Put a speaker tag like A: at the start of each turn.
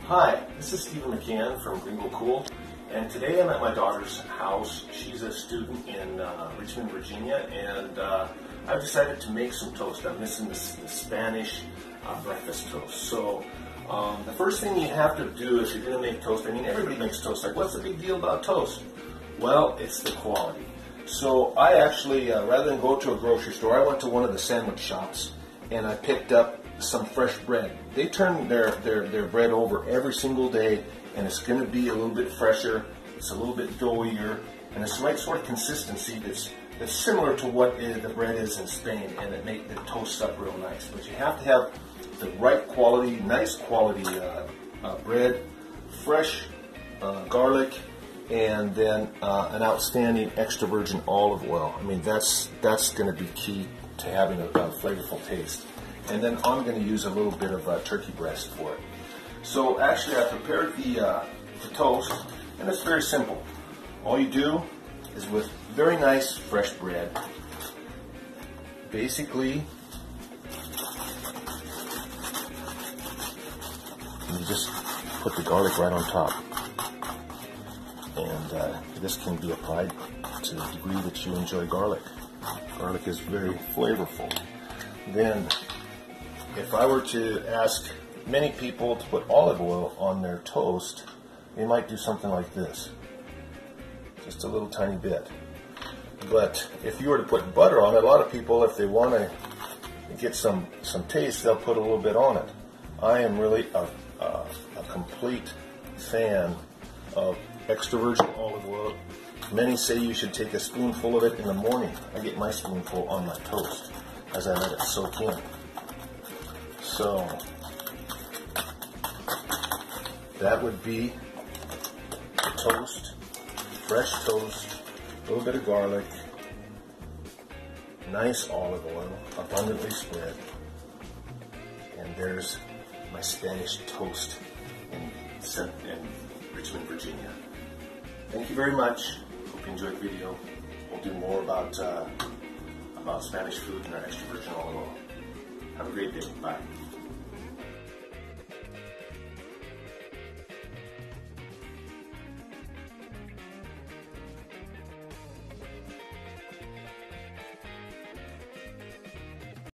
A: Hi, this is Stephen McCann from GringoCool, and today I'm at my daughter's house. She's a student in Richmond, Virginia, and I've decided to make some toast. I'm missing the Spanish breakfast toast. So the first thing you have to do if you're going to make toast, I mean everybody makes toast, like what's the big deal about toast? Well, it's the quality. So I actually, rather than go to a grocery store, I went to one of the sandwich shops and I picked up some fresh bread. They turn their bread over every single day, and it's going to be a little bit fresher, it's a little bit doughier, and it's the right sort of consistency that's similar to what the bread is in Spain, and it makes the toast up real nice. But you have to have the right quality, nice quality bread, fresh garlic, and then an outstanding extra virgin olive oil. I mean, that's going to be key to having a flavorful taste. And then I'm going to use a little bit of turkey breast for it. So actually I prepared the toast, and it's very simple. All you do is with very nice fresh bread, basically you just put the garlic right on top. And this can be applied to the degree that you enjoy garlic. Garlic is very flavorful. Then, if I were to ask many people to put olive oil on their toast, they might do something like this. Just a little tiny bit. But if you were to put butter on it, a lot of people, if they want to get some taste, they'll put a little bit on it. I am really a complete fan of extra virgin olive oil. Many say you should take a spoonful of it in the morning. I get my spoonful on my toast as I let it soak in. So that would be the toast, fresh toast, a little bit of garlic, nice olive oil, abundantly spread, and there's my Spanish toast in Richmond, Virginia. Thank you very much. Hope you enjoyed the video. We'll do more about Spanish food and our extra virgin olive oil. Have a great day. Bye.